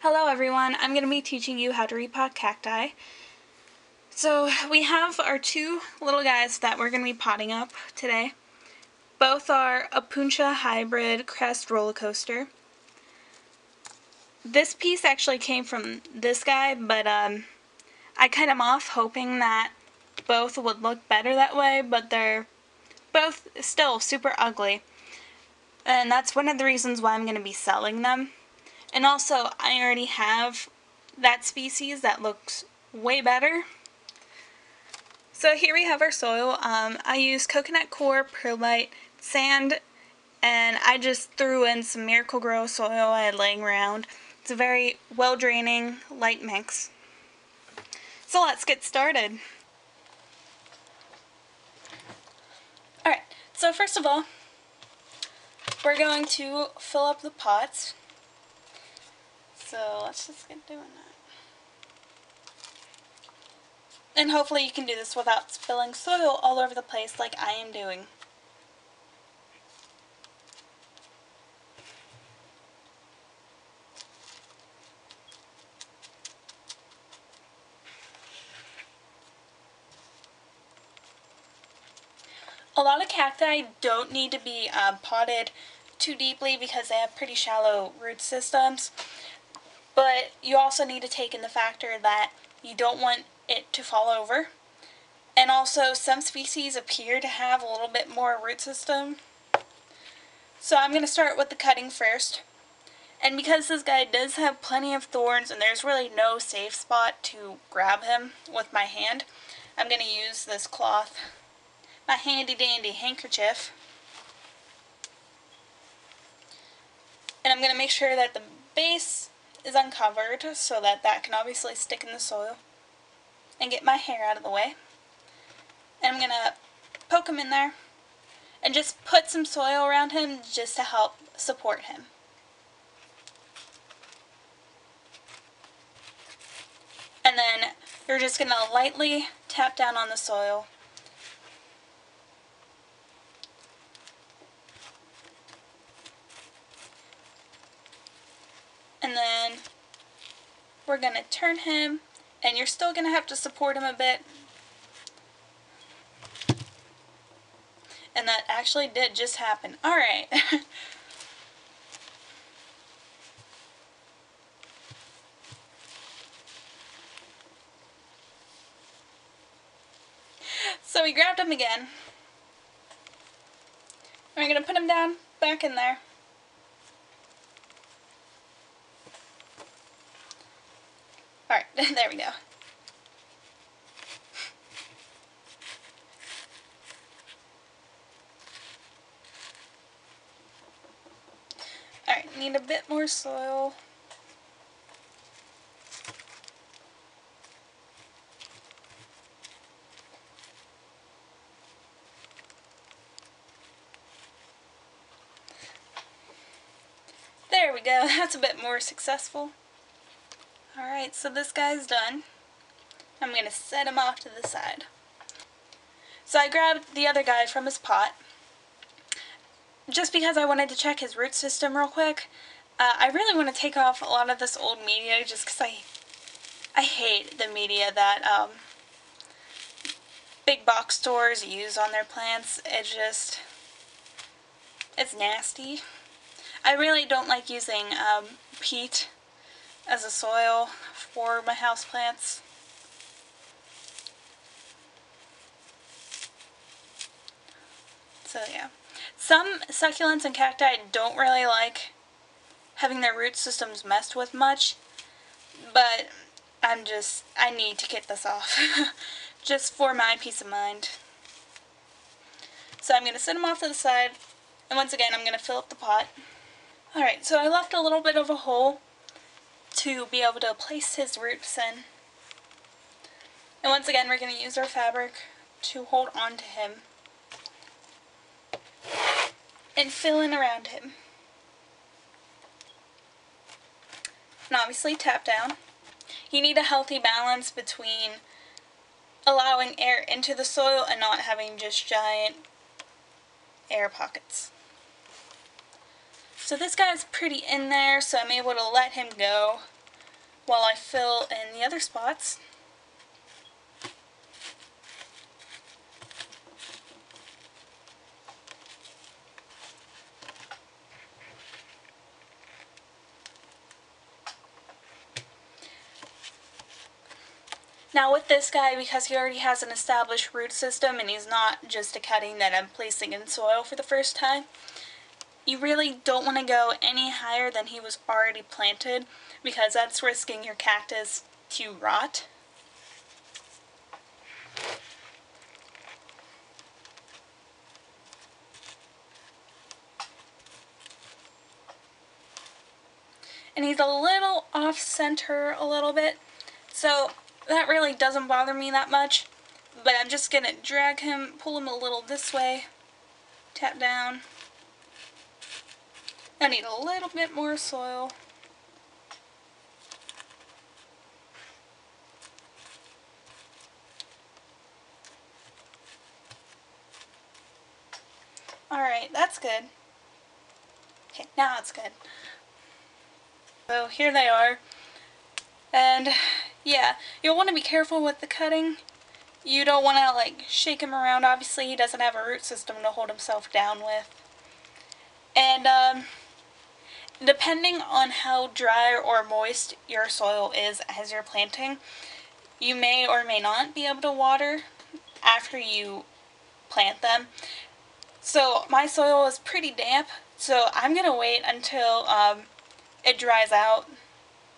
Hello everyone, I'm going to be teaching you how to repot cacti. So we have our two little guys that we're going to be potting up today. Both are opuntia hybrid crest roller coaster. This piece actually came from this guy, but I cut him off hoping that both would look better that way, but they're both still super ugly. And that's one of the reasons why I'm going to be selling them. And also, I already have that species that looks way better. So here we have our soil. I used coconut coir, perlite, sand, and I just threw in some Miracle-Gro soil I had laying around. It's a very well-draining, light mix. So let's get started. Alright, so first of all, we're going to fill up the pots. So let's just get doing that. And hopefully you can do this without spilling soil all over the place like I am doing. A lot of cacti don't need to be potted too deeply because they have pretty shallow root systems. But you also need to take in the factor that you don't want it to fall over. And also, some species appear to have a little bit more root system. So I'm going to start with the cutting first. And because this guy does have plenty of thorns and there's really no safe spot to grab him with my hand, I'm going to use this cloth, my handy dandy handkerchief. And I'm going to make sure that the base is uncovered so that that can obviously stick in the soil and get my hair out of the way. And I'm going to poke him in there and just put some soil around him just to help support him. And then you're just going to lightly tap down on the soil. And then we're going to turn him, and you're still going to have to support him a bit. And that actually did just happen. Alright. So we grabbed him again. And we're going to put him down back in there. Alright, there we go. Alright, need a bit more soil. There we go, that's a bit more successful. Alright, so this guy's done. I'm going to set him off to the side. So I grabbed the other guy from his pot, just because I wanted to check his root system real quick. I really want to take off a lot of this old media just because I hate the media that big box stores use on their plants. It's nasty. I really don't like using peat as a soil for my houseplants. So yeah. Some succulents and cacti don't really like having their root systems messed with much, but I need to get this off just for my peace of mind. So I'm going to set them off to the side, and once again I'm going to fill up the pot. Alright, so I left a little bit of a hole to be able to place his roots in. And once again we're going to use our fabric to hold on to him and fill in around him. And obviously tap down. You need a healthy balance between allowing air into the soil and not having just giant air pockets. So this guy's pretty in there, so I'm able to let him go. while I fill in the other spots. Now with this guy, because he already has an established root system and he's not just a cutting that I'm placing in soil for the first time, you really don't want to go any higher than he was already planted, because that's risking your cactus to rot. And he's a little off center a little bit, so that really doesn't bother me that much. But I'm just going to drag him, pull him a little this way, tap down. I need a little bit more soil. Alright, that's good. Okay, now it's good. So here they are. And yeah, you'll want to be careful with the cutting. You don't want to like shake him around. Obviously he doesn't have a root system to hold himself down with. And depending on how dry or moist your soil is as you're planting, you may or may not be able to water after you plant them. So my soil is pretty damp, so I'm going to wait until it dries out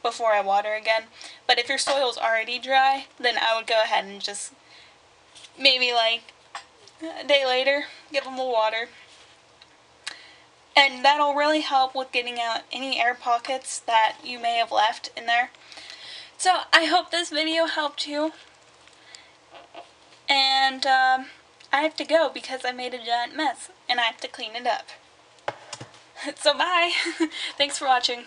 before I water again. But if your soil is already dry, then I would go ahead and just maybe like a day later give them a water. And that'll really help with getting out any air pockets that you may have left in there. So I hope this video helped you. And I have to go because I made a giant mess and I have to clean it up. So bye. Thanks for watching.